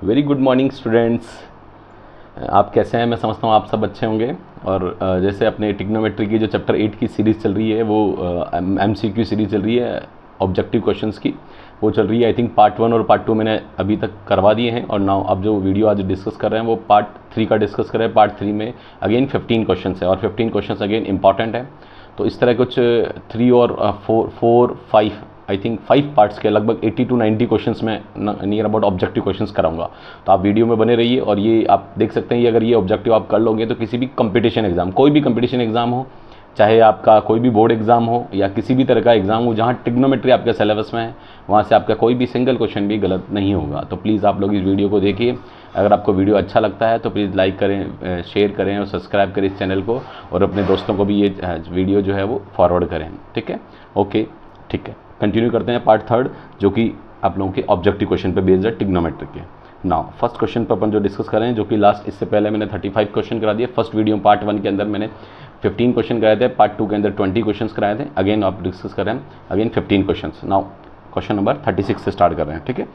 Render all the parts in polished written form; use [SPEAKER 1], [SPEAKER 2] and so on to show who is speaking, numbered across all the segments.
[SPEAKER 1] Very good morning students. आप कैसे हैं? मैं समझता हूँ आप सब अच्छे होंगे। और जैसे अपने ट्रिग्नोमेट्री की जो चैप्टर 8 की सीरीज़ चल रही है वो MCQ सीरीज़ चल रही है, ऑब्जेक्टिव क्वेश्चंस की वो चल रही है। आई थिंक पार्ट 1 और पार्ट 2 मैंने अभी तक करवा दिए हैं और नाउ अब जो वीडियो आज डिस्कस कर रहे हैं वो पार्ट 3 का डिस्कस कर रहे हैं। पार्ट 3 में अगेन 15 क्वेश्चन है और 15 क्वेश्चन अगेन इंपॉर्टेंट है। तो इस तरह कुछ 3 और 4 5 आई थिंक 5 पार्ट्स के लगभग 80 to 90 क्वेश्चंस में नियर अबाउट ऑब्जेक्टिव क्वेश्चंस कराऊंगा। तो आप वीडियो में बने रहिए। और ये आप देख सकते हैं, ये अगर ये ऑब्जेक्टिव आप कर लोगे तो किसी भी कंपटीशन एग्जाम, कोई भी कंपटीशन एग्जाम हो, चाहे आपका कोई भी बोर्ड एग्जाम हो या किसी भी तरह का एग्जाम हो जहाँ ट्रिग्नोमेट्री आपके सिलेबस में है, वहाँ से आपका कोई भी सिंगल क्वेश्चन भी गलत नहीं होगा। तो प्लीज़ आप लोग इस वीडियो को देखिए। अगर आपको वीडियो अच्छा लगता है तो प्लीज़ लाइक करें, शेयर करें और सब्सक्राइब करें इस चैनल को, और अपने दोस्तों को भी ये वीडियो जो है वो फॉरवर्ड करें। ठीक है, ओके, ठीक है। कंटिन्यू करते हैं पार्ट 3 जो कि आप लोगों के ऑब्जेक्टिव क्वेश्चन पे बेस्ड है ट्रिग्नोमेट्री के। नाउ फर्स्ट क्वेश्चन पर अपन जो डिस्कस कर रहे हैं, जो कि लास्ट इससे पहले मैंने 35 क्वेश्चन करा दिए। फर्स्ट वीडियो पार्ट 1 के अंदर मैंने 15 क्वेश्चन कराए थे, पार्ट 2 के अंदर 20 क्वेश्चन कराए थे। अगेन आप डिस्कस कर रहे हैं again 15 question. Now question number 36 से स्टार्ट कर रहे हैं। ठीक है,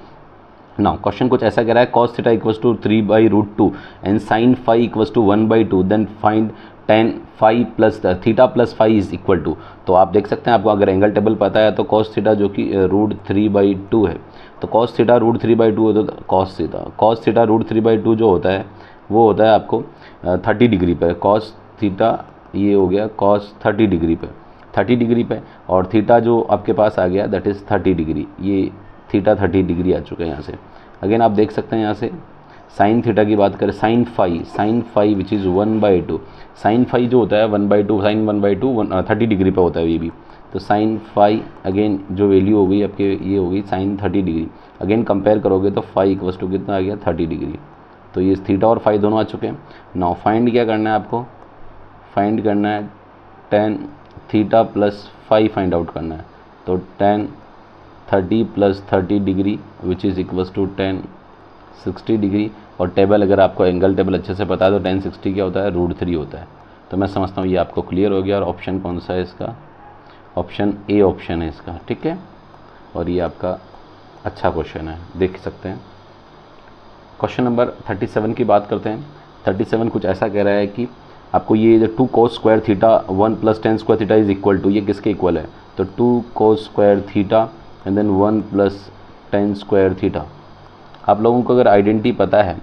[SPEAKER 1] नाउ क्वेश्चन कुछ ऐसा कह रहा है, cos theta equals to 3/√2 and sin phi equals to 1/2, then find tan phi plus theta plus phi is equal to. तो आप देख सकते हैं, आपको अगर एंगल टेबल पता है तो cos थीटा जो कि √3/2 है, तो cos थीटा √3/2 है तो cos थीटा √3/2 जो होता है वो होता है आपको 30 डिग्री पे। cos थीटा ये हो गया cos 30 डिग्री पे, 30 डिग्री पे, और थीटा जो आपके पास आ गया दैट इज़ 30 डिग्री। ये थीटा 30 डिग्री आ चुका है यहाँ से। अगेन आप देख सकते हैं यहाँ से साइन थीटा की बात करें, sine phi which is 1/2। Sine phi जो होता है 1/2, साइन 1/2 30 डिग्री पे होता है ये भी। तो साइन फाई अगेन जो वैल्यू हो गई आपके ये हो गई साइन 30 डिग्री। अगेन कंपेयर करोगे तो फाई इक्वल्स टू कितना आ गया 30 डिग्री। तो ये थीटा और फाई दोनों आ चुके हैं। नाउ फाइंड क्या करना है आपको, फाइंड करना है tan theta plus phi find out करना है। तो tan 30 plus 30 degree which is equals to tan 60 degree. और टेबल अगर आपको एंगल टेबल अच्छे से पता है तो tan 60 क्या होता है, √3 होता है। तो मैं समझता हूँ ये आपको क्लियर हो गया। और ऑप्शन कौन सा है इसका, ऑप्शन ए ऑप्शन है इसका। ठीक है, और ये आपका अच्छा क्वेश्चन है, देख सकते हैं। क्वेश्चन नंबर 37 की बात करते हैं। 37 कुछ ऐसा कह रहा है कि आपको ये जो 2 cos square theta 1 + tan square theta is equal to, ये किसके इक्वल है, तो 2 cos square theta and then 1 + tan square theta. आप लोगों को अगर आइडेंटिटी पता है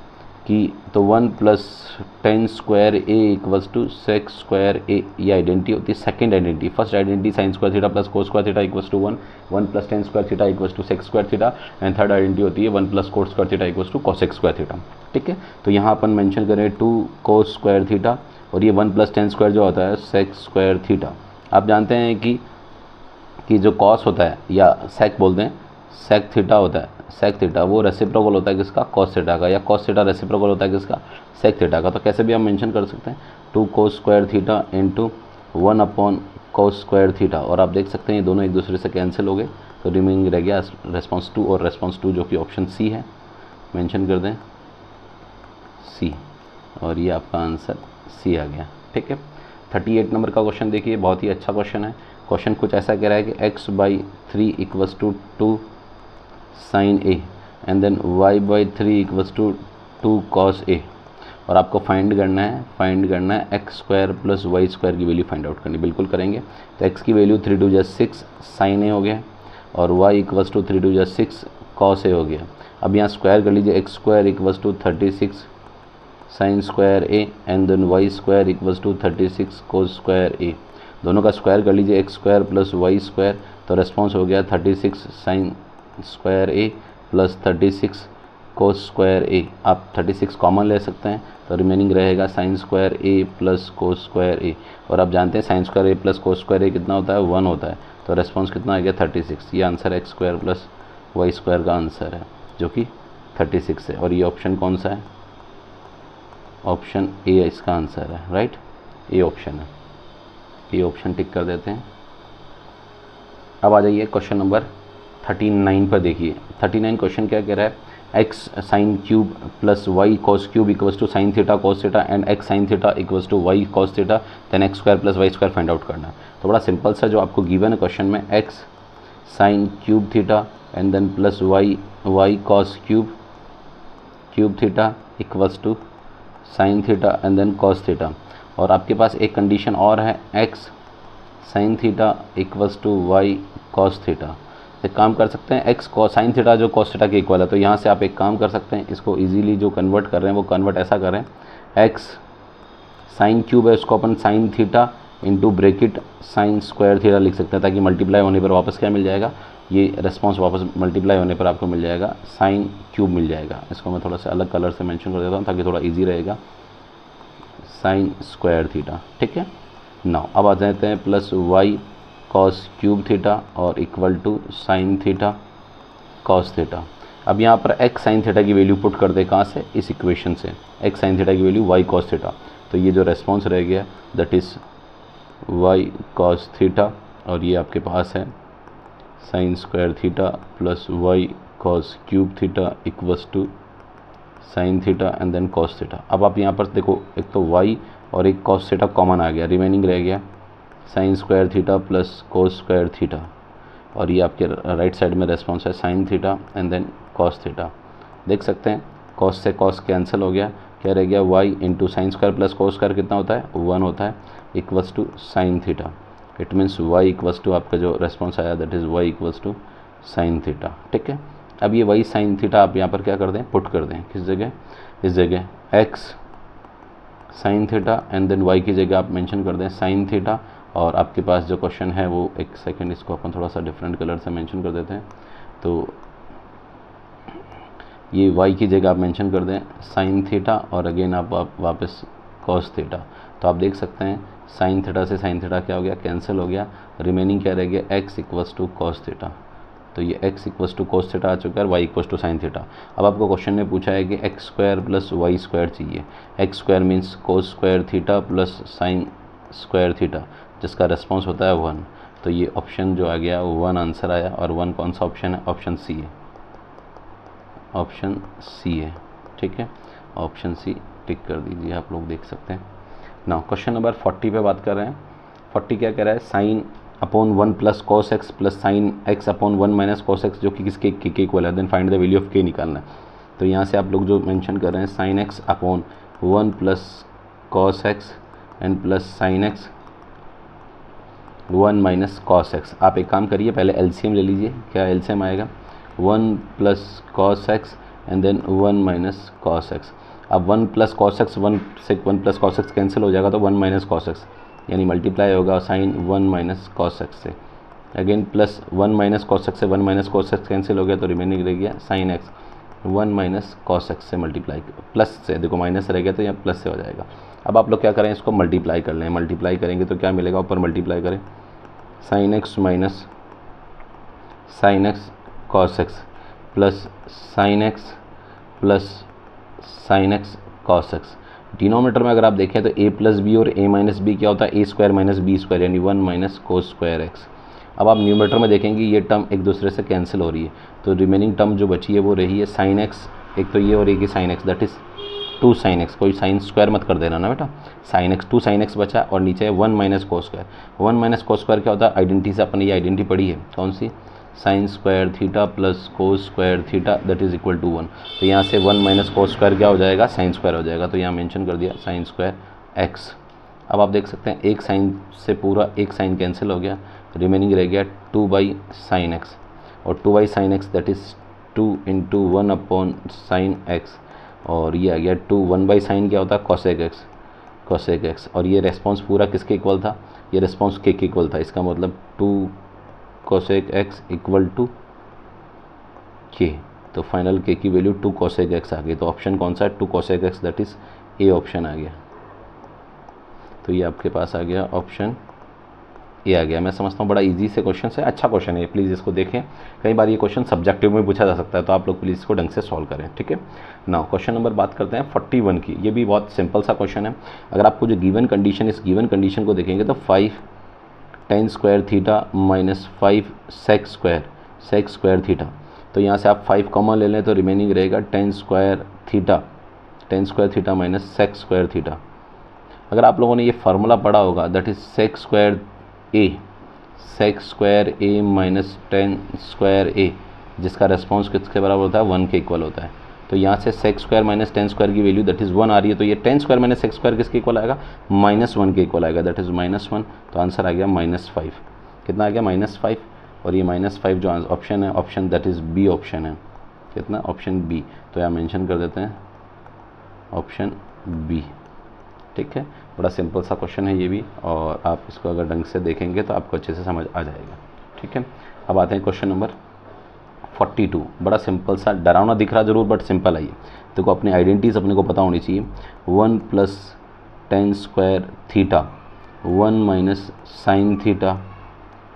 [SPEAKER 1] कि तो 1 + tan square a equals to sec square a, ये आइडेंटिटी होती है second identity. First identity sin square theta plus cos square theta equals to 1, 1 + tan square theta equals to sec square theta, and third identity होती है 1 + cos square theta equals to cosec square theta. ठीक है, तो यहाँ अपन mention करें 2 cos square theta और ये 1 + tan square जो होता है sec स्क्वायर थीटा। आप जानते हैं कि जो cos होता है या sec बोलते हैं, sec थीटा होता है, sec थीटा वो रेसिप्रोकल होता है किसका, cos थीटा का, या cos थीटा रेसिप्रोकल होता है किसका, sec थीटा का। तो कैसे भी हम मेंशन कर सकते हैं 2 cos square theta into 1/cos square theta. और आप देख सकते हैं ये दोनों एक दूसरे से कैंसिल हो गए, तो रिमेनिंग रह गया रेस्पॉन्स 2 और रेस्पॉन्स 2 जो कि ऑप्शन सी है। मेंशन कर दें सी, और ये आपका आंसर सी आ गया। ठीक है, 38 नंबर का क्वेश्चन देखिए, बहुत ही अच्छा क्वेश्चन है। क्वेश्चन कुछ ऐसा कह रहा है कि x/3 equals to 2 sin a and then y/3 equals to 2 cos a। और आपको फाइंड करना है x² + y² की वैल्यू फाइंड आउट करनी, बिल्कुल करेंगे। तो x की वैल्यू 3 × 2 = 6 sin a हो गया, और y equals to 3 × 2 = 6 cos a हो गया। अब यहाँ स्क्वायर कर लीजिए, x² equals to 36 sin square a and then y² equals to 36 cos square a। दोनों का स्क्वायर कर लीजिए, x² + y², तो रेस्पॉन्स हो गया 36 sin square a plus 36 cos square a। आप 36 कॉमन ले सकते हैं, तो रिमेनिंग रहेगा sin square a plus cos square a। और आप जानते हैं sin square a plus cos square a कितना होता है, 1 होता है। तो रेस्पॉन्स कितना आ गया 36। ये आंसर x² + y² का आंसर है जो कि 36 है। और ये ऑप्शन कौन सा है, ऑप्शन ए इसका आंसर है, राइट, ए ऑप्शन है। ये ऑप्शन टिक कर देते हैं। अब आ जाइए क्वेश्चन नंबर 39 पर देखिए। 39 क्वेश्चन क्या कह रहा है, x sin cube plus y cos cube equals to sin theta cos theta and x sin theta equals to y cos theta, then x² + y² find out करना है। तो बड़ा सिंपल सा जो आपको गिवन है क्वेश्चन में, x sin cube theta and then plus y cos cube theta equals to sine theta and then cos theta. और आपके पास एक कंडीशन और है, x sine theta equals to y cos theta. एक काम कर सकते हैं, एक्स कॉस साइन थीटा जो कॉस थीटा के इक्वल है, तो यहाँ से आप एक काम कर सकते हैं, इसको इजीली जो कन्वर्ट कर रहे हैं वो कन्वर्ट ऐसा करें, एक्स साइन क्यूब है उसको अपन sine theta into bracket sine square theta लिख सकते हैं, ताकि मल्टीप्लाई होने पर वापस क्या मिल जाएगा, ये रेस्पॉन्स वापस मल्टीप्लाई होने पर आपको मिल जाएगा साइन क्यूब मिल जाएगा। इसको मैं थोड़ा सा अलग कलर से मेंशन कर देता हूँ ताकि थोड़ा इजी रहेगा, साइन स्क्वायर थीटा। ठीक है, नाउ अब आ जाते हैं plus y cos cube theta और equal to sine theta cos theta. अब यहाँ पर एक्स साइन थीटा की वैल्यू पुट कर दे, कहाँ से, इस इक्वेशन से, एक्स साइन थीटा की वैल्यू वाई कॉस थीटा। तो ये जो रेस्पॉन्स रह गया that is y cos theta, और ये आपके पास है sine square theta plus y cos cube theta equals to sine theta and then cos theta. अब आप यहाँ पर देखो, एक तो y और एक कॉस थीटा कॉमन आ गया, रिमेनिंग रह गया sine square theta plus cos square theta, और ये आपके राइट साइड में रेस्पॉन्स है sine theta and then cos theta. देख सकते हैं कॉस से कॉस कैंसिल हो गया, क्या रह गया, y into sine square plus cos square कितना होता है, 1 होता है, equals to sine theta. It means y equals to आपका जो रेस्पॉन्स आया that is y equals to sine theta. ठीक है, अब ये वही साइन थीटा आप यहाँ पर क्या कर दें, पुट कर दें, किस जगह, इस जगह x sine theta and then y की जगह आप मेंशन कर दें साइन थीटा। और आपके पास जो क्वेश्चन है वो, एक सेकंड इसको अपन थोड़ा सा डिफरेंट कलर से मेंशन कर देते हैं, तो ये y की जगह आप मेंशन कर दें साइन थीटा और अगेन आप वापस कॉस थीटा। तो आप देख सकते हैं साइन थीटा से साइन थीटा क्या हो गया, कैंसिल हो गया, रिमेनिंग क्या रह गया, x equals to cos theta. तो ये x equals to cos theta आ चुका है और y equals to sine theta. अब आपको क्वेश्चन में पूछा है कि x square plus y square चाहिए। X square means cos square theta plus sine square theta, जिसका रेस्पॉन्स होता है 1। तो ये ऑप्शन जो आ गया वो 1 आंसर आया, और 1 कौन सा ऑप्शन है, ऑप्शन सी है, ऑप्शन सी है। ठीक है, ऑप्शन सी टिक कर दीजिए, आप लोग देख सकते हैं। नाउ क्वेश्चन नंबर 40 पे बात कर रहे हैं। 40 क्या कह रहा है, sine upon 1 plus cos x plus sine x upon 1 minus cos x, जो कि किसके के इक्वल है, then find the value of k निकालना है। तो यहाँ से आप लोग जो मेंशन कर रहे हैं sign x upon 1 plus cos x and plus sine x 1 minus cos x. आप एक काम करिए, पहले एलसीएम ले लीजिए, क्या एलसीएम आएगा, 1 plus cos x and then 1 minus cos x. अब 1 प्लस कॉस एक्स, 1 से 1 प्लस कॉस एक्स कैंसिल हो जाएगा, तो 1 माइनस कॉस एक्स यानी मल्टीप्लाई होगा साइन 1 माइनस कॉस एक्स से, again plus 1 minus cos x से 1 माइनस कॉस एक्स कैंसिल हो गया, तो रिमेनिंग रह गया sine x 1 minus cos x से मल्टीप्लाई, प्लस से, देखो माइनस रह गया तो यहाँ प्लस से हो जाएगा। अब आप लोग क्या करें, इसको मल्टीप्लाई कर लें, मल्टीप्लाई करेंगे तो क्या मिलेगा, ऊपर मल्टीप्लाई करें sine x minus sine x cos x plus sine x plus sine x cos x. Denominator में अगर आप देखें तो a प्लस बी और a माइनस बी क्या होता है, a square minus b square यानी 1 माइनस कोस स्क्वायर एक्स। अब आप न्यूमरेटर में देखेंगे ये टर्म एक दूसरे से कैंसिल हो रही है, तो रिमेनिंग टर्म जो बची है वो रही है साइन एक्स, एक तो ये और एक ही sine x, that is 2 sine x, कोई साइन स्क्वायर मत कर देना ना बेटा, साइन एक्स 2 साइन एक्स बचा, और नीचे है 1 minus cos square. 1 minus cos square क्या होता है, आइडेंटिटी से अपन ये आइडेंटिटी पढ़ी है, कौन सी, sine square theta plus cos square theta that is equal to 1। तो यहाँ से 1 माइनस कोस स्क्वायर क्या हो जाएगा, साइन स्क्वायर हो जाएगा, तो यहाँ मेंशन कर दिया साइन स्क्वायर एक्स। अब आप देख सकते हैं एक साइन से पूरा एक साइन कैंसिल हो गया, रिमेनिंग रह गया 2 बाई साइन एक्स, और 2 by sine x that is 2 into 1 upon sine x, और ये आ गया 2, 1 बाई साइन क्या होता है, कॉसेक एक्स, कॉसेक एक्स। और ये रेस्पॉन्स पूरा किसके इक्वल था, ये रेस्पॉन्स के इक्वल था, इसका मतलब 2 कोसेक एक्स इक्वल टू के। तो फाइनल के की वैल्यू 2 कोसेक एक्स आ गई, तो ऑप्शन कौन सा है, 2 cosec x, that is a option आ गया। तो ये आपके पास आ गया ऑप्शन ए आ गया। मैं समझता हूँ बड़ा इजी से क्वेश्चन है, अच्छा क्वेश्चन है, प्लीज़ इसको देखें। कई बार ये क्वेश्चन सब्जेक्टिव में पूछा जा सकता है, तो आप लोग प्लीज़ इसको ढंग से सॉल्व करें, ठीक है। नाउ क्वेश्चन नंबर बात करते हैं 41 की। ये भी बहुत सिंपल सा क्वेश्चन है। अगर आपको जो गिवन कंडीशन, इस गिवन कंडीशन को देखेंगे तो 5 tan square theta minus 5 sec square theta, तो यहाँ से आप 5 कॉमन ले लें तो रिमेनिंग रहेगा tan square theta minus sec square theta. अगर आप लोगों ने ये फार्मूला पढ़ा होगा that is sec square a minus tan square a, जिसका रेस्पॉन्स किसके बराबर होता है, 1 के इक्वल होता है। तो यहाँ से sec square minus tan square की वैल्यू दैट इज़ 1 आ रही है, तो ये tan square minus sec square किसके इक्वल आएगा, -1 के इक्वल आएगा, दैट इज़ -1। तो आंसर आ गया -5। कितना आ गया, -5। और ये -5 जो ऑप्शन है, option that is B option है। कितना, ऑप्शन बी। तो यहाँ मेंशन कर देते हैं ऑप्शन बी। ठीक है, बड़ा सिंपल सा क्वेश्चन है ये भी, और आप इसको अगर ढंग से देखेंगे तो आपको अच्छे से समझ आ जाएगा। ठीक है, अब आते हैं क्वेश्चन नंबर 42। बड़ा सिंपल सा, डरावना दिख रहा जरूर बट सिंपल है ये। देखो अपनी आइडेंटिटीज अपने को पता होनी चाहिए। 1 + tan square theta, 1 - sin theta,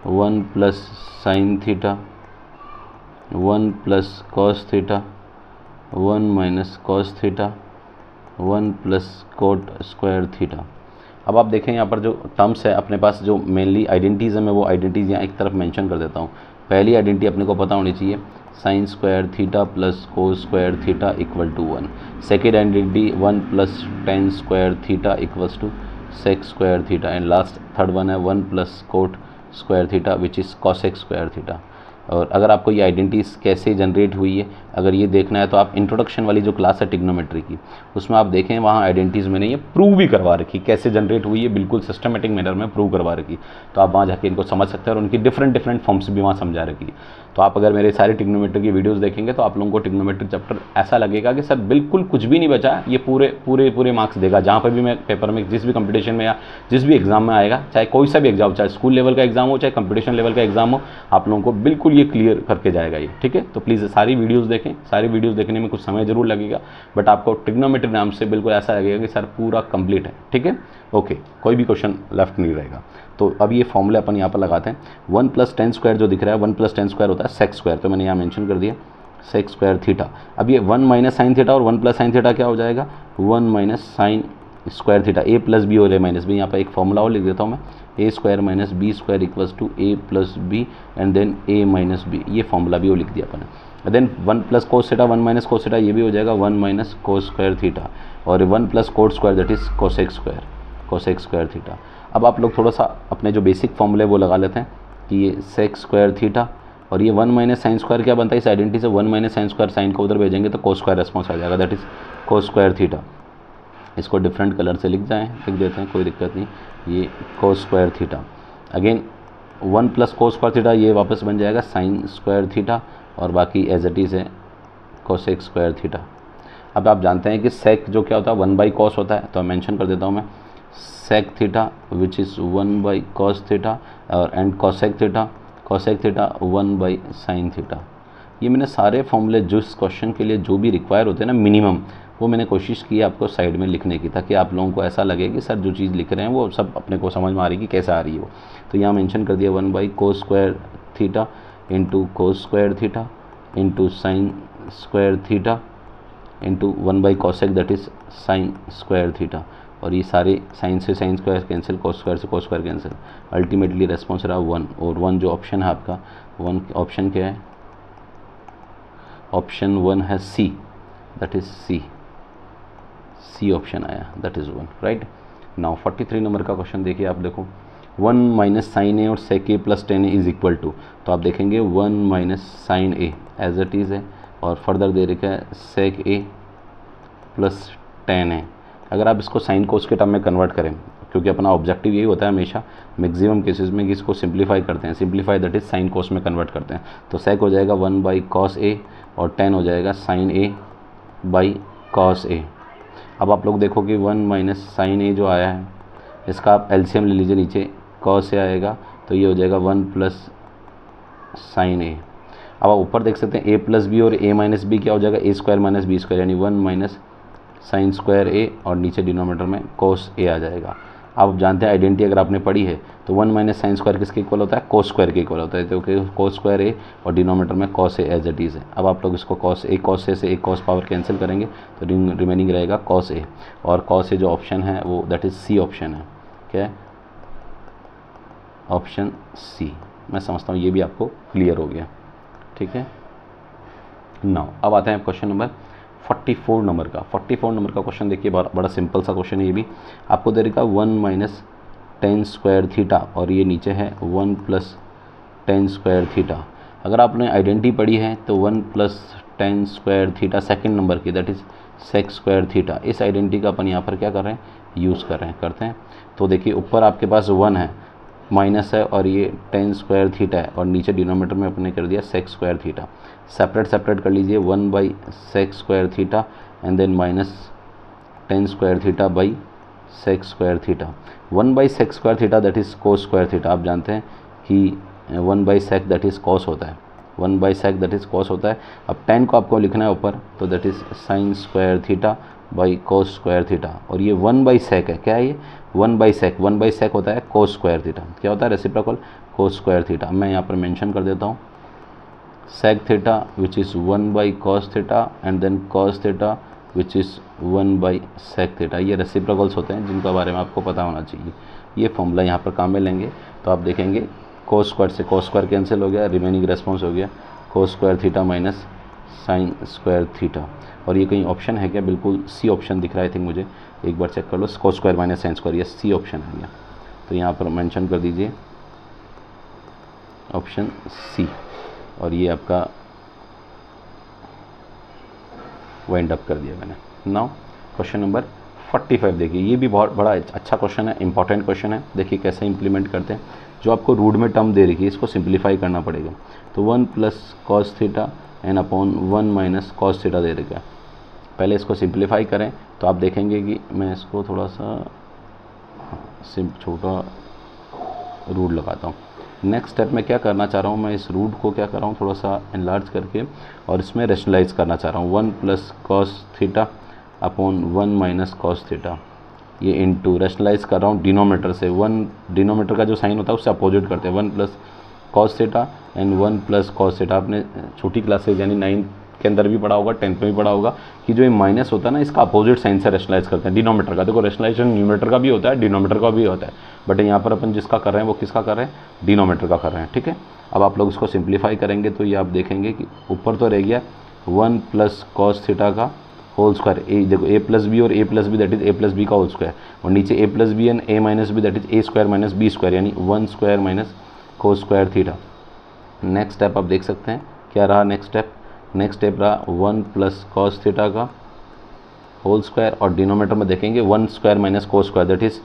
[SPEAKER 1] 1 + sin theta, 1 + cos theta, 1 - cos theta, 1 + cot square theta. अब आप देखें यहाँ पर जो टर्म्स है अपने पास, जो मेनली आइडेंटिटीज़ है, मैं वो आइडेंटिटीज़ यहाँ एक तरफ मेंशन कर देता हूँ। पहली आइडेंटिटी अपने को पता होनी चाहिए, sin square theta + cos square theta = 1। Second identity 1 + tan square theta = sec square theta. And last third one है 1 + cot square theta which is cosec square theta. और अगर आपको ये आइडेंटिटीज़ कैसे जनरेट हुई है अगर ये देखना है तो आप इंट्रोडक्शन वाली जो क्लास है ट्रिग्नोमेट्री की, उसमें आप देखें वहाँ आइडेंटिटीज़ मैंने ये प्रूव भी करवा रखी, कैसे जनरेट हुई है, बिल्कुल सिस्टमेटिक मैनर में प्रूव करवा रखी। तो आप वहाँ जाके इनको समझ सकते हैं, और उनकी डिफरेंट फॉर्म्स भी वहाँ समझा रखी। तो आप अगर मेरे सारे ट्रिग्नोमेट्री की वीडियोज़ देखेंगे तो आप लोगों को ट्रिग्नोमेट्री चैप्टर ऐसा लगेगा कि सर बिल्कुल कुछ भी नहीं बचा, ये पूरे मार्क्स देगा। जहाँ पर भी मैं पेपर में, जिस भी कंपटीशन में या जिस भी एग्जाम में आएगा, चाहे कोई सा भी एग्जाम, चाहे स्कूल लेवल का एग्जाम हो, चाहे कंपटीशन लेवल का एग्जाम हो, आप लोगों को बिल्कुल ये क्लियर करके जाएगा ये। ठीक है, तो प्लीज़ सारी वीडियोज़ देखें। सारी वीडियोज़ देखने में कुछ समय जरूर लगेगा, बट आपको ट्रिग्नोमेट्री नाम से बिल्कुल ऐसा लगेगा कि सर पूरा कंप्लीट है। ठीक है, ओके, कोई भी क्वेश्चन लेफ्ट नहीं रहेगा। तो अब ये फॉर्मूले अपन यहाँ पर लगाते हैं। 1 + tan स्क्वायर जो दिख रहा है, 1 + tan स्क्वायर होता है सेक स्क्वायर, तो मैंने यहाँ मेंशन कर दिया सेक स्क्वायर थीटा। अब ये 1 - sin थीटा और 1 + sin थीटा क्या हो जाएगा, 1 - sin square theta. a + b और a - b, यहाँ पर एक फॉर्मूला और लिख देता हूँ मैं, a² - b² = a + b and then a - b, ये फॉर्मूला भी वो लिख दिया अपन। Then 1 + cos theta, 1 - cos theta, ये भी हो जाएगा 1 - cos स्क्वायर थीटा, और 1 + cot square that is cosec square theta. अब आप लोग थोड़ा सा अपने जो बेसिक फॉर्मूले वो लगा लेते हैं कि ये सेक स्क्वायर थीटा और ये 1 - sin स्क्वायर क्या बनता है, इस आइडेंटिटी से 1 - sin स्क्वायर, साइन को उधर भेजेंगे तो cos स्क्वायर रेस्पॉन्स आ जाएगा, that is cos square theta. इसको डिफरेंट कलर से लिख देते हैं, कोई दिक्कत नहीं। ये cos square theta, again 1 + cos square theta, ये वापस बन जाएगा sin स्क्वायर थीटा, और बाकी एज इट इज़ है cosec स्क्वायर थीटा। अब आप जानते हैं कि sec जो क्या होता है 1/cos होता है, तो मेंशन कर देता हूँ मैं sec theta which is 1/cos theta, और and cosec theta 1/sin theta. ये मैंने सारे फॉर्मूले जो इस क्वेश्चन के लिए जो भी रिक्वायर होते हैं ना मिनिमम, वो मैंने कोशिश की आपको साइड में लिखने की, ताकि आप लोगों को ऐसा लगे कि सर जो चीज़ लिख रहे हैं वो सब अपने को समझ में आ रही कि कैसे आ रही है वो। तो यहाँ मेंशन कर दिया 1/cos square theta into cos square theta into sin square theta into 1/cosec that is sin square theta. और ये सारे साइन से sine square cancel, cos square से cos square cancel, ultimately response रहा 1। और 1 जो ऑप्शन है आपका, 1 ऑप्शन क्या है, ऑप्शन 1 है सी, दैट इज़ सी ऑप्शन आया, that is 1, right. Now 43 number का क्वेश्चन देखिए आप, देखो 1 - sin a और sec a + tan a = 2। तो आप देखेंगे 1 - sin a as it is है, और फर्दर दे रखा है sec a + tan a। अगर आप इसको साइन कोस के टर्म में कन्वर्ट करें, क्योंकि अपना ऑब्जेक्टिव यही होता है हमेशा मैक्सिमम केसेस में कि इसको सिंप्लीफाई करते हैं, simplify that is sine cos में कन्वर्ट करते हैं। तो sec हो जाएगा 1/cos a और tan हो जाएगा sin a/cos a। अब आप लोग देखो कि 1 - sin a जो आया है, इसका आप एलसीएम ले लीजिए, नीचे cos a आएगा, तो ये हो जाएगा 1 + sin a। अब आप ऊपर देख सकते हैं a + b और a - b क्या हो जाएगा, a² - b², यानी 1 - sin स्क्वायर a, और नीचे डिनोमिनेटर में cos a आ जाएगा। आप जानते हैं आइडेंटिटी अगर आपने पढ़ी है तो 1 - sin स्क्वायर किसके इक्वल होता है, cos स्क्वायर के इक्वल होता है, तो cos स्क्वायर a और डिनोमिनेटर में cos a as it is है। अब आप लोग इसको cos a से एक cos पावर कैंसिल करेंगे तो रिमेनिंग रहेगा cos a, और cos a जो ऑप्शन है वो दैट इज़ सी ऑप्शन है। क्या है, ऑप्शन सी। मैं समझता हूँ ये भी आपको क्लियर हो गया, ठीक है। नाउ अब आते हैं क्वेश्चन नंबर 44 नंबर का। 44 नंबर का क्वेश्चन देखिए, बड़ा सिंपल सा क्वेश्चन है ये भी। आपको दे रखा 1 - tan स्क्वायर थीटा, और ये नीचे है 1 + tan स्क्वायर थीटा। अगर आपने आइडेंटिटी पढ़ी है तो 1 + tan square theta second number की, that is sec square theta. इस आइडेंटिटी का अपन यहाँ पर क्या कर रहे हैं, यूज़ कर रहे हैं, करते हैं। तो देखिए ऊपर आपके पास 1 है, माइनस है, और ये टेन स्क्वायर थीटा है, और नीचे डिनोमीटर में अपने कर दिया सेक स्क्वायर थीटा। सेपरेट कर लीजिए, 1 by sec square theta and then minus tan square theta by sec square theta. 1 by sec square theta that is cos square theta. आप जानते हैं कि 1 by sec that is cos होता है, 1 by sec that is cos होता है। अब 10 को आपको लिखना है ऊपर, तो that is sine square theta by cos square theta. और ये 1 बाई सेक है, क्या है ये, 1 बाई सेक होता है कोस स्क्वायर थीटा। क्या होता है, रेसिप्रोकल कोस स्क्वायर थीटा। मैं यहाँ पर मेंशन कर देता हूँ sec theta which is 1 by cos theta and then cos theta which is 1 by sec theta. ये रेसिप्रोकल्स होते हैं जिनका बारे में आपको पता होना चाहिए। ये फॉर्मूला यहाँ पर काम में लेंगे तो आप देखेंगे कोस स्क्वायर से कोस स्क्वायर कैंसिल हो गया, रिमेनिंग रेस्पॉन्स हो गया कोस square theta minus sine square theta. और ये कहीं ऑप्शन है क्या, बिल्कुल सी ऑप्शन दिख रहा है, आई थिंक मुझे एक बार चेक कर लो, cos square minus sine square, ये सी ऑप्शन है क्या, तो यहाँ पर मेंशन कर दीजिए ऑप्शन सी। और ये आपका वाइंड अप कर दिया मैंने। नाउ क्वेश्चन नंबर 45 देखिए, ये भी बहुत बड़ा अच्छा क्वेश्चन है, इंपॉर्टेंट क्वेश्चन है। देखिए कैसे इंप्लीमेंट करते हैं। जो आपको रूट में टर्म दे रखी है इसको सिंप्लीफाई करना पड़ेगा। तो 1 प्लस कॉस थीटा एन अपॉन 1 माइनस कॉस थीटा दे रखा है। पहले इसको सिंप्लीफाई करें तो आप देखेंगे कि मैं इसको थोड़ा सा छोटा रूट लगाता हूँ। नेक्स्ट स्टेप में क्या करना चाह रहा हूँ, मैं इस रूट को क्या कर रहा हूँ थोड़ा सा एनलार्ज करके और इसमें रेशनलाइज करना चाह रहा हूँ। 1 plus cos theta upon 1 minus cos theta, ये इनटू रेशनलाइज कर रहा हूँ डिनोमीटर से। 1 डिनोमीटर का जो साइन होता है उससे अपोजिट करते हैं, 1 plus cos theta and 1 plus cos theta. आपने छोटी क्लासेज यानी 9 के अंदर भी पढ़ा होगा, 10th में भी पढ़ा होगा कि जो ये माइनस होता है ना इसका अपोजिट साइन से रेशनलाइज करते हैं डिनोमीटर का। देखो रेशनलाइजेशन न्यूमरेटर का भी होता है, डिनोमीटर का भी होता है, बट यहाँ पर अपन जिसका कर रहे हैं वो किसका कर रहे हैं, डिनोमीटर का कर रहे हैं। ठीक है, अब आप लोग इसको सिंप्लीफाई करेंगे तो ये आप देखेंगे कि ऊपर तो रह गया 1 प्लस कॉस थीटा का होल स्क्वायर, ए देखो ए प्लस बी और a plus b that is a plus b का होल स्क्वायर, और नीचे a plus b and a minus b that is a square minus b square, यानी 1 square minus cos square theta. Next step आप देख सकते हैं क्या रहा, नेक्स्ट स्टेप रहा 1 प्लस कॉस थीटा का होल स्क्वायर, और डिनोमीटर में देखेंगे 1 square minus cos square that is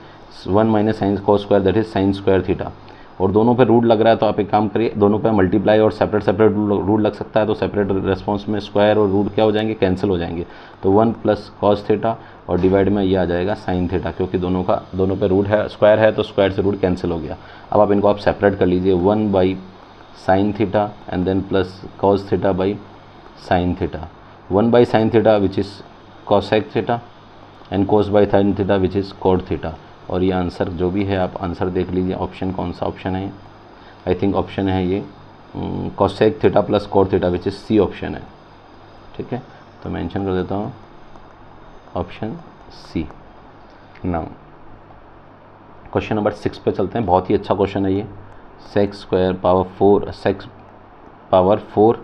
[SPEAKER 1] 1 minus sine cos square that is sine square theta. और दोनों पे रूट लग रहा है तो आप एक काम करिए, दोनों पे मल्टीप्लाई और सेपरेट रूट लग सकता है, तो सेपरेट रेस्पॉन्स में स्क्वायर और रूट क्या हो जाएंगे, कैंसिल हो जाएंगे। तो 1 प्लस कॉस थीटा और डिवाइड में ये आ जाएगा साइन थीटा, क्योंकि दोनों पे रूट है, स्क्वायर है तो स्क्वायर से रूट कैंसिल हो गया। अब आप इनको आप सेपरेट कर लीजिए, 1 by sine theta and then plus cos theta by sine theta, 1 by sine theta which is cosec theta and cos by sine theta which is cot theta. और ये आंसर जो भी है आप आंसर देख लीजिए, ऑप्शन कौन सा ऑप्शन है, आई थिंक ऑप्शन है ये cosec theta plus cot theta which is C option है। ठीक है, तो मेंशन कर देता हूँ option C. Now question number 6 पे चलते हैं, बहुत ही अच्छा क्वेश्चन है ये। Sec square power 4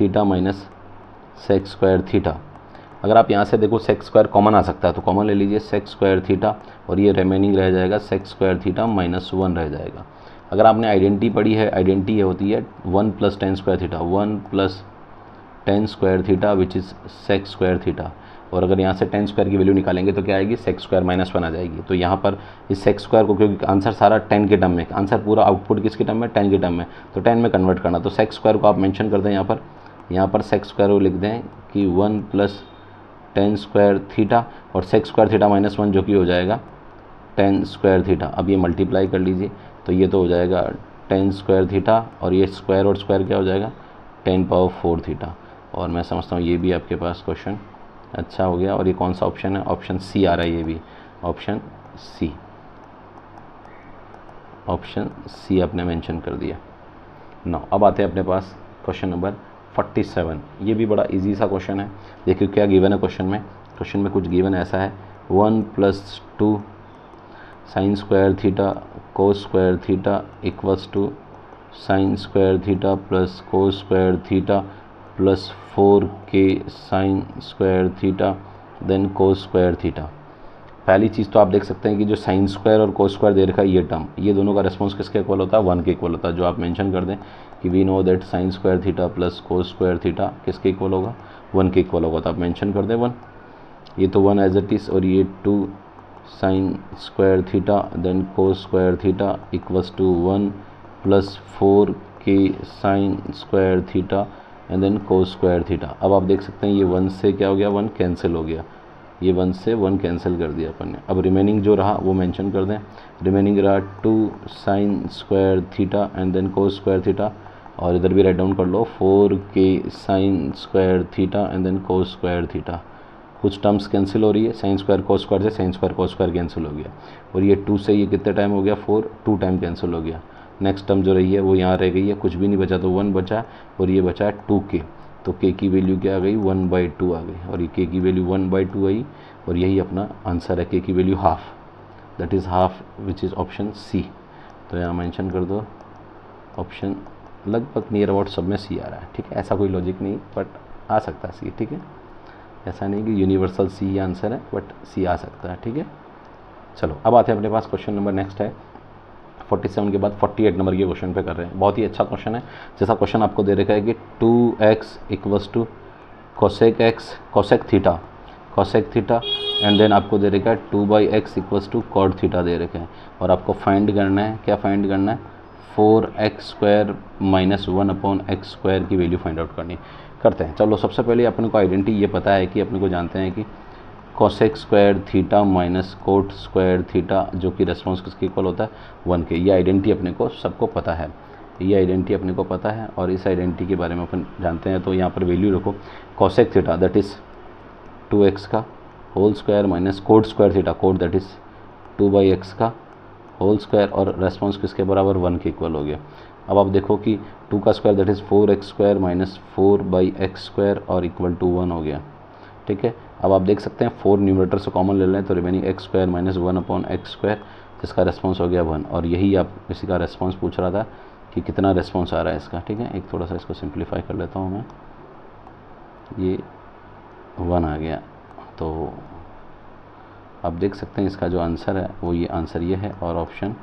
[SPEAKER 1] theta minus sec square theta. अगर आप यहाँ से देखो सेक स्क्वायर कॉमन आ सकता है तो कॉमन ले लीजिए सेक स्क्वायर थीटा, और ये रिमेनिंग रह जाएगा सेक स्क्वायर थीटा माइनस 1 रह जाएगा। अगर आपने आइडेंटिटी पढ़ी है, आइडेंटिटी ये होती है 1 plus tan square theta, 1 plus tan square theta which is sec square theta. और अगर यहाँ से टेन स्क्वायर की वैल्यू निकालेंगे तो क्या आएगी, सेक स्क्वायर माइनस 1 आ जाएगी। तो यहाँ पर इस सेक स्क्वायर को, क्योंकि आंसर सारा 10 के टर्म में, आंसर पूरा आउटपुट किसके टर्म में, 10 के टर्म में, तो 10 में कन्वर्ट करना। तो सेक स्क्वायर को आप मेंशन कर दें यहाँ पर सेक स्क्वायर को लिख दें कि 1 प्लस टेन स्क्वायर थीटा और सेक स्क्वायर थीटा माइनस 1 जो कि हो जाएगा टेन स्क्वायर थीटा। अब ये मल्टीप्लाई कर लीजिए तो ये तो हो जाएगा टेन स्क्वायर थीटा, और ये स्क्वायर और स्क्वायर क्या हो जाएगा 10 पावर 4 थीटा। और मैं समझता हूँ ये भी आपके पास क्वेश्चन अच्छा हो गया। और ये कौन सा ऑप्शन है, ऑप्शन सी आ रहा है, ये भी ऑप्शन सी आपने मेंशन कर दिया। नाउ अब आते हैं अपने पास क्वेश्चन नंबर 47। ये भी बड़ा इजी सा क्वेश्चन है। देखिए क्या गिवन है क्वेश्चन में कुछ गिवन ऐसा है 1 plus 2 sine square theta cos square theta equals to sine square theta plus cos square theta plus 4k sine square theta then cos square theta. पहली चीज़ तो आप देख सकते हैं कि जो साइन स्क्वायर और कोस स्क्वायर दे रखा है ये टर्म, ये दोनों का रेस्पॉन्स किसके इक्वल होता है, 1 के इक्वल होता है। जो आप मेंशन कर दें कि we know that sine square theta plus cos square theta किसके इक्वल होगा, 1 के इक्वल होगा, तो आप मेंशन कर दें 1। ये तो 1 एज इट इज़, और ये 2 sine square theta then cos square theta equals to 1 plus 4 k sine square theta and then cos square theta. अब आप देख सकते हैं ये 1 से क्या हो गया, 1 कैंसिल हो गया, ये 1 से 1 कैंसिल कर दिया अपन ने। अब रिमेनिंग जो रहा वो मेंशन कर दें, रिमेनिंग रहा 2 sine square theta and then cos square theta, और इधर भी राइट डाउन कर लो 4 k sine square theta and then cos square theta. कुछ टर्म्स कैंसिल हो रही है, साइन स्क्वायर कोस स्क्वायर से sine square cos square cancel हो गया, और ये 2 से ये कितने टाइम हो गया, 4, 2 टाइम कैंसिल हो गया। नेक्स्ट टर्म जो रही है वो यहाँ रह गई है, कुछ भी नहीं बचा, तो 1 बचा, और ये बचा 2k, तो k की वैल्यू क्या आ गई, 1/2 आ गई, और ये k की वैल्यू 1/2 आई, और यही अपना आंसर है, k की value half, that is half which is option C. तो यहाँ मेंशन कर दो ऑप्शन, लगभग नियर अबाउट सब में सी आ रहा है, ठीक है, ऐसा कोई लॉजिक नहीं बट आ सकता है सी, ठीक है, ऐसा नहीं कि यूनिवर्सल सी आंसर है, बट सी आ सकता है, ठीक है। चलो अब आते हैं अपने पास क्वेश्चन नंबर नेक्स्ट है 47 के बाद 48 नंबर के क्वेश्चन पे कर रहे हैं। बहुत ही अच्छा क्वेश्चन है। जैसा क्वेश्चन आपको दे रखा है कि 2x equals to cosec x cosec theta and then आपको दे रखा है 2/x equals to cot theta दे रखे हैं, और आपको फाइंड करना है, क्या फाइंड करना है, 4x² - 1/x² की वैल्यू फाइंड आउट करनी करते हैं। चलो सबसे पहले अपने को आइडेंटिटी ये पता है कि अपने को जानते हैं कि cosec square theta minus cot square theta जो कि रेस्पॉन्स किसके इक्वल होता है, 1 के। ये आइडेंटिटी अपने को सबको पता है, ये आइडेंटिटी अपने को पता है, और इस आइडेंटिटी के बारे में अपन जानते हैं। तो यहाँ पर वैल्यू रखो, cosec theta that is 2x का whole square minus cot square theta, cot that is 2/x का होल स्क्वायर, और रेस्पॉन्स किसके बराबर, 1 के इक्वल हो गया। अब आप देखो कि 2 का square that is 4x² minus 4/x² और इक्वल टू 1 हो गया, ठीक है। अब आप देख सकते हैं 4 न्यूमरेटर से कॉमन ले लें तो रिमेनिंग x² माइनस 1/x², जिसका रेस्पॉन्स हो गया 1, और यही आप इसी का रेस्पॉन्स पूछ रहा था कि कितना रेस्पॉन्स आ रहा है इसका, ठीक है। एक थोड़ा सा इसको सिंप्लीफाई कर लेता हूँ मैं, ये 1 आ गया, तो आप देख सकते हैं इसका जो आंसर है वो ये आंसर ये है, और ऑप्शन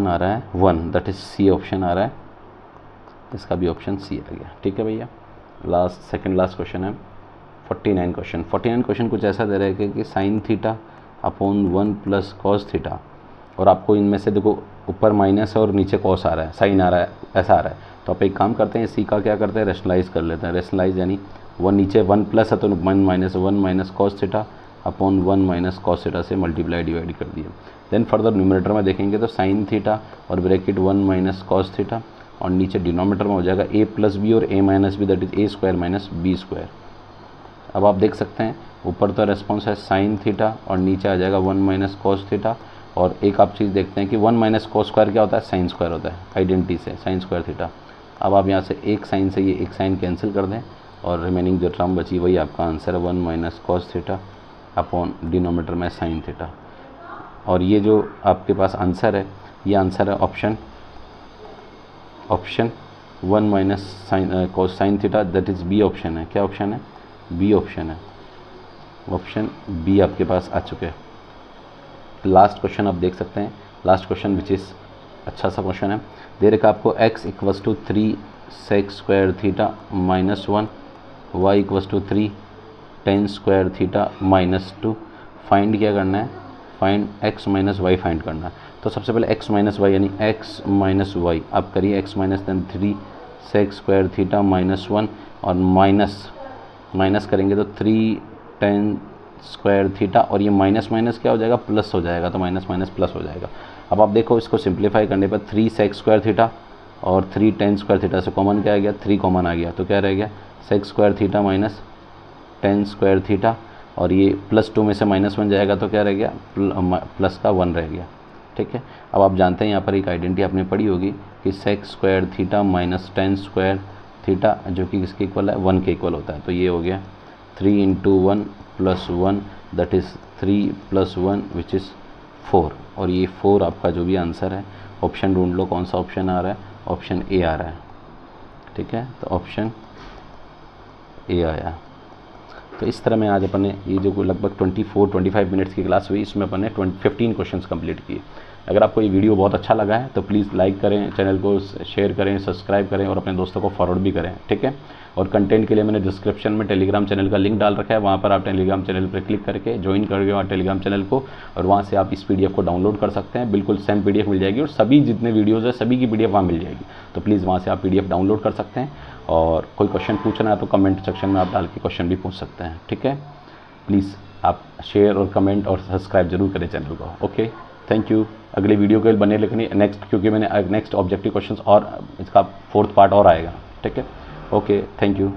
[SPEAKER 1] आ रहा है 1, दैट इज़ सी ऑप्शन आ रहा है, इसका भी ऑप्शन सी आ गया, ठीक है भैया। सेकंड लास्ट क्वेश्चन है 49 क्वेश्चन। 49 क्वेश्चन कुछ ऐसा दे रहा है कि sine theta upon 1 plus cos theta, और आपको इनमें से देखो ऊपर माइनस है और नीचे कॉस आ रहा है, साइन आ रहा है, ऐसा आ रहा है। तो आप एक काम करते हैं, सी का क्या करते हैं, रेशनलाइज कर लेते हैं। रेशनलाइज यानी 1 नीचे 1 प्लस है तो 1 minus cos theta upon 1 minus cos theta से मल्टीप्लाई डिवाइड कर दिया। देन फर्दर न्यूमरेटर में देखेंगे तो साइन थीटा और ब्रैकेट 1 माइनस कॉस थीटा, और नीचे डिनोमिनेटर में हो जाएगा a प्लस बी और a minus b that is a² minus b²। अब आप देख सकते हैं ऊपर तो रेस्पॉन्स है साइन थीटा और नीचे आ जाएगा 1 माइनस कॉस थीटा, और एक आप चीज़ देखते हैं कि 1 माइनस कॉस स्क्वायर क्या होता है, साइन स्क्वायर होता है, आइडेंटिटी से साइन स्क्वायर थीटा। अब आप यहाँ से एक साइन से ये एक साइन कैंसिल कर दें, और रिमेनिंग जो टर्म बची वही आपका आंसर है 1 minus cos theta upon denominator में साइन थीटा। और ये जो आपके पास आंसर है, ये आंसर है option 1 minus cos sine theta, that is B option है। क्या ऑप्शन है, बी ऑप्शन है, ऑप्शन बी आपके पास आ चुके हैं। लास्ट क्वेश्चन आप देख सकते हैं, लास्ट क्वेश्चन विच इज़ अच्छा सा क्वेश्चन है। दे रखा आपको x equals to 3 sec square theta minus 1, y equals to 3 tan square theta minus 2। Find क्या करना है, फाइंड x माइनस वाई फाइंड करना है। तो सबसे पहले x माइनस वाई यानी x माइनस वाई आप करिए, x minus then 3 sec square theta minus 1, और माइनस करेंगे तो 3 टेन स्क्वायर थीटा, और ये माइनस माइनस क्या हो जाएगा, प्लस हो जाएगा, तो माइनस माइनस प्लस हो जाएगा। अब आप देखो इसको सिंप्लीफाई करने पर 3 सेक स्क्वायर थीटा और 3 टेन स्क्वायर थीटा से कॉमन क्या आ गया, 3 कॉमन आ गया, तो क्या रह गया, sec square theta minus tan square theta, और ये +2 में से -1 जाएगा तो क्या रह गया, प्लस का 1 रह गया, ठीक है। अब आप जानते हैं यहाँ पर एक आइडेंटिटी आपने पढ़ी होगी कि sec square theta minus tan square theta जो कि किसके इक्वल है, 1 के इक्वल होता है। तो ये हो गया 3 × 1 + 1 दैट इज़ 3 + 1 विच इज़ 4, और ये 4 आपका जो भी आंसर है। ऑप्शन ढूंढ लो कौन सा ऑप्शन आ रहा है, ऑप्शन ए आ रहा है, ठीक है। तो ऑप्शन ए आया। तो इस तरह में आज अपन ने ये जो लगभग 24-25 मिनट्स की क्लास हुई, इसमें अपन ने 15 क्वेश्चंस कंप्लीट किए। अगर आपको ये वीडियो बहुत अच्छा लगा है तो प्लीज़ लाइक करें, चैनल को शेयर करें, सब्सक्राइब करें और अपने दोस्तों को फॉरवर्ड भी करें, ठीक है। और कंटेंट के लिए मैंने डिस्क्रिप्शन में टेलीग्राम चैनल का लिंक डाल रखा है, वहाँ पर आप टेलीग्राम चैनल पर क्लिक करके ज्वाइन करके वहाँ टेलीग्राम चैनल को, और वहाँ से आप इस PDF को डाउनलोड कर सकते हैं। बिल्कुल सेम PDF मिल जाएगी और सभी जितने वीडियोज़ है सभी की PDF वहाँ मिल जाएगी। तो प्लीज़ वहाँ से आप PDF डाउनलोड कर सकते हैं, और कोई क्वेश्चन पूछना है तो कमेंट सेक्शन में आप डाल के क्वेश्चन भी पूछ सकते हैं, ठीक है। प्लीज़ आप शेयर और कमेंट और सब्सक्राइब जरूर करें चैनल को। Okay, thank you. अगले वीडियो के लिए बने लेकिन नेक्स्ट, क्योंकि मैंने नेक्स्ट ऑब्जेक्टिव क्वेश्चंस और इसका 4th पार्ट और आएगा, ठीक है। Okay, thank you.